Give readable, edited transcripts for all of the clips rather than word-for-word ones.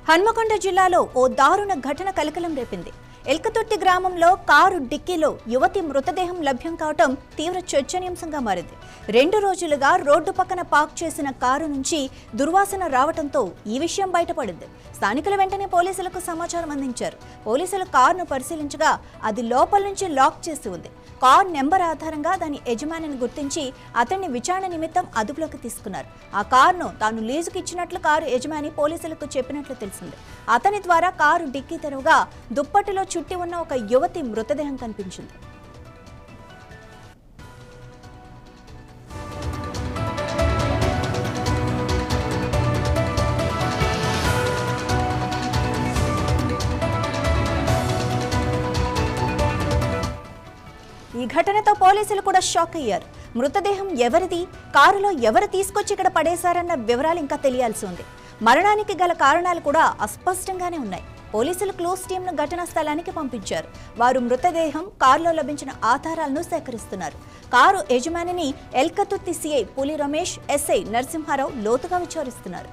హన్మకొండ జిల్లాలో ఓ దారుణ ఘటన కలకలం రేపింది. ఎల్కతుర్తి గ్రామంలో కారు డిక్కీలో యువతి మృతదేహం లభ్యం కావటం తీవ్ర చర్చనీయాంశంగా మారింది. 2 రోజులుగా రోడ్డు పక్కన పార్క్ చేసిన కారు నుంచి దుర్వాసన రావడంతో ఈ విషయం బయటపడింది. స్థానికులు వెంటనే పోలీసులకు సమాచారం అందించారు. పోలీసులు కారును పరిశీలించగా అది లోపల నుంచి లాక్ చేసి ఉంది. కార్ నెంబర్ ఆధారంగా దాని యజమానిని గుర్తించి అతన్ని విచారణ నిమిత్తం అదుపులోకి తీసుకున్నారు. ఆ కారును తాను లీజుకు ఇచ్చినట్లు కారు యజమాని పోలీసులకు చెప్పినట్లు తెలిసింది. అతని ద్వారా కారు డిక్కీ తెరవగా దుప్పటిలో చుట్టి ఉన్న ఒక యువతి మృతదేహం కనిపించింది. ఈ ఘటనతో పోలీసులు కూడా షాక్ అయ్యారు. మృతదేహం ఎవరిది, కారులో ఎవరు తీసుకొచ్చి ఇక్కడ పడేశారన్న వివరాలు ఇంకా తెలియాల్సి ఉంది. మరణానికి గల కారణాలు కూడా అస్పష్టంగానే ఉన్నాయి. పోలీసులు క్లూస్ టీంను ఘటనా స్థలానికి పంపించారు. వారు మృతదేహం, కారులో లభించిన ఆధారాలను సేకరిస్తున్నారు. కారు యజమానిని ఎల్కతుర్తి సిఐ పులి రమేష్, ఎస్ఐ నరసింహారావు లోతుగా విచారిస్తున్నారు.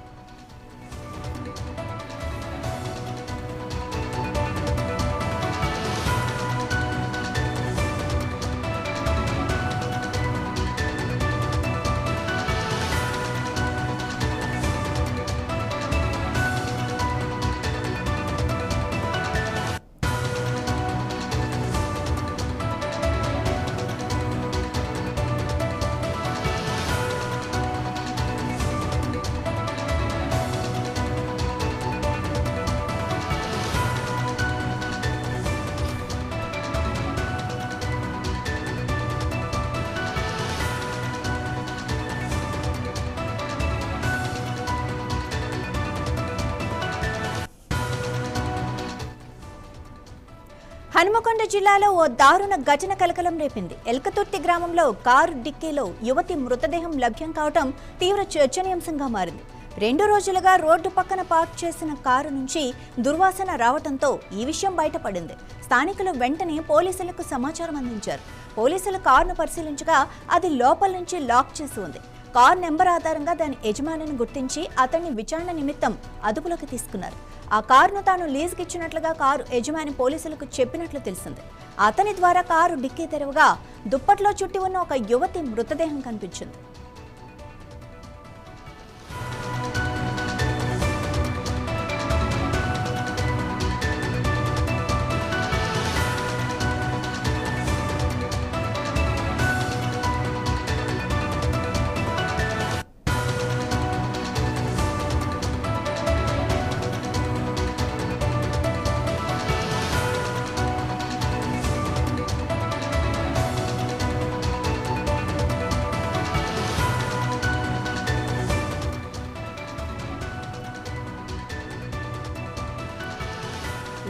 హన్మకొండ జిల్లాలో ఓ దారుణ ఘటన కలకలం రేపింది. ఎల్కతుర్తి గ్రామంలో కారు డిక్కీలో యువతి మృతదేహం లభ్యం కావటం తీవ్ర చర్చనీయాంశంగా మారింది. 2 రోజులుగా రోడ్డు పక్కన పార్క్ చేసిన కారు నుంచి దుర్వాసన రావడంతో ఈ విషయం బయటపడింది. స్థానికులు వెంటనే పోలీసులకు సమాచారం అందించారు. పోలీసులు కారును పరిశీలించగా అది లోపల నుంచి లాక్ చేసి ఉంది. కార్ నెంబర్ ఆధారంగా దాని యజమానిని గుర్తించి అతన్ని విచారణ నిమిత్తం అదుపులోకి తీసుకున్నారు. ఆ కారును తాను లీజుకి ఇచ్చినట్లుగా కారు యజమాని పోలీసులకు చెప్పినట్లు తెలిసింది. అతని ద్వారా కారు డిక్కీ తెరవగా దుప్పట్లో చుట్టి ఉన్న ఒక యువతి మృతదేహం కనిపించింది.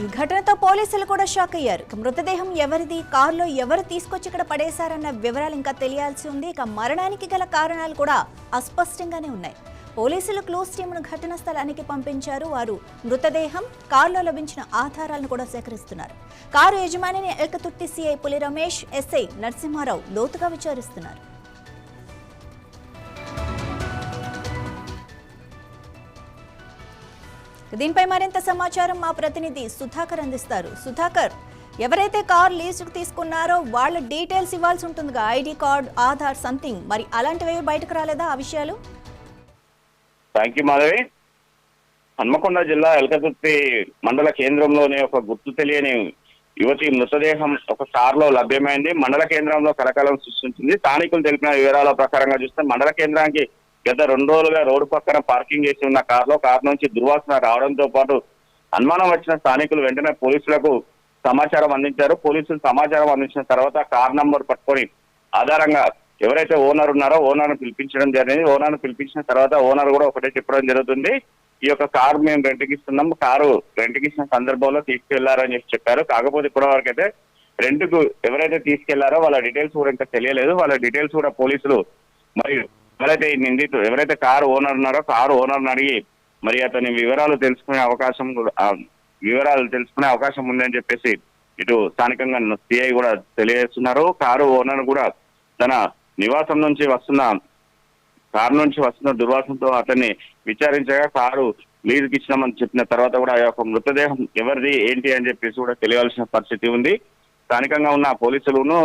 ఈ ఘటనతో పోలీసులు కూడా షాక్ అయ్యారు. మృతదేహం ఎవరిది, కారులో ఎవరు తీసుకొచ్చి ఇక్కడ పడేశారన్న వివరాలు ఇంకా తెలియాల్సి ఉంది. ఇక మరణానికి గల కారణాలు కూడా అస్పష్టంగానే ఉన్నాయి. పోలీసులు క్లూస్ టీంను ఘటనా స్థలానికి పంపించారు. వారు మృతదేహం, కారులో లభించిన ఆధారాలను కూడా సేకరిస్తున్నారు. కారు యజమానిని ఎల్కతుర్తి సిఐ పులి రమేష్, ఎస్ఐ నరసింహారావు లోతుగా విచారిస్తున్నారు. దీనిపై మరింత సమాచారం మా ప్రతినిధి సుధాకర్ అందిస్తారు. సుధాకర్, ఎవరైతే కార్ లీజుకు తీసుకున్నారో వాళ్ళ డీటెయిల్స్ ఇవ్వాల్సి ఉంటుందిగా, ఐడి కార్డ్, ఆధార్, సంథింగ్, మరి అలాంటివి బయటకు రాలేదా ఆ విషయాలు? Thank you Madhavi. హన్మకొండ జిల్లా ఎల్కతుర్తి మండల కేంద్రంలోని ఒక గుర్తు తెలియని యువతి మృతదేహం ఒక కారులో లభ్యమైంది. మండల కేంద్రంలో కలకలం సృష్టించింది. స్థానికులు తెలిపిన వివరాల ప్రకారంగా చూస్తే మండల కేంద్రానికి గత 2 రోజులుగా రోడ్డు పక్కన పార్కింగ్ చేసి ఉన్న కారు నుంచి దుర్వాసన రావడంతో పాటు అనుమానం వచ్చిన స్థానికులు వెంటనే పోలీసులకు సమాచారం అందించారు. పోలీసులు సమాచారం అందించిన తర్వాత కార్ నంబర్ పట్టుకొని ఆధారంగా ఎవరైతే ఓనర్ ఉన్నారో ఓనర్ను పిలిపించడం జరిగింది. ఓనర్ను పిలిపించిన తర్వాత ఓనర్ కూడా ఒకటే చెప్పడం జరుగుతుంది, ఈ యొక్క కారు మేము రెంట్కి ఇస్తున్నాం, కారు రెంట్కి ఇచ్చిన సందర్భంలో తీసుకెళ్లారని చెప్పారు. కాకపోతే ఇప్పటి వరకు అయితే రెంట్కు ఎవరైతే తీసుకెళ్లారో వాళ్ళ డీటెయిల్స్ కూడా ఇంకా తెలియలేదు. వాళ్ళ డీటెయిల్స్ కూడా పోలీసులు మరియు ఎవరైతే నిందితుడు ఎవరైతే కారు ఓనర్ ఉన్నారో కారు ఓనర్ని అడిగి మరి అతని వివరాలు తెలుసుకునే అవకాశం ఉందని చెప్పేసి ఇటు స్థానికంగా సిఐ కూడా తెలియజేస్తున్నారు. కారు ఓనర్ కూడా తన నివాసం నుంచి వస్తున్న కారు నుంచి వస్తున్న దుర్వాసనతో అతన్ని విచారించగా కారు లీజుకి ఇచ్చినామని చెప్పిన తర్వాత కూడా ఆ యొక్క మృతదేహం ఎవరిది ఏంటి అని చెప్పేసి కూడా తెలియాల్సిన పరిస్థితి ఉంది. స్థానికంగా ఉన్న పోలీసులను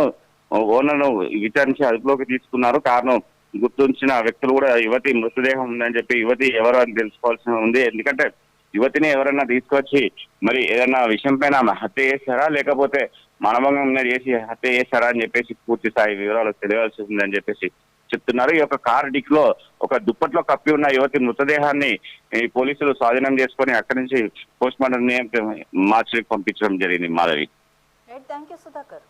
ఓనర్ను విచారించి అదుపులోకి తీసుకున్నారు. కారణం గుర్తించిన వ్యక్తులు కూడా యువతి మృతదేహం ఉందని చెప్పి యువతి ఎవరు అని తెలుసుకోవాల్సి ఉంది. ఎందుకంటే యువతిని ఎవరైనా తీసుకొచ్చి మరి ఏదైనా విషయం పైన హత్య చేస్తారా లేకపోతే మానభంగం చేసి హత్య చేస్తారా అని చెప్పేసి పూర్తి స్థాయి వివరాలు తెలియాల్సి ఉందని చెప్పేసి చెప్తున్నారు. ఈ యొక్క కార్ డిక్ లో ఒక దుప్పట్లో కప్పి ఉన్న యువతి మృతదేహాన్ని ఈ పోలీసులు స్వాధీనం చేసుకొని అక్కడి నుంచి పోస్ట్ మార్టం మార్చికి పంపించడం జరిగింది. మాధవి. Thank you Sudhakar.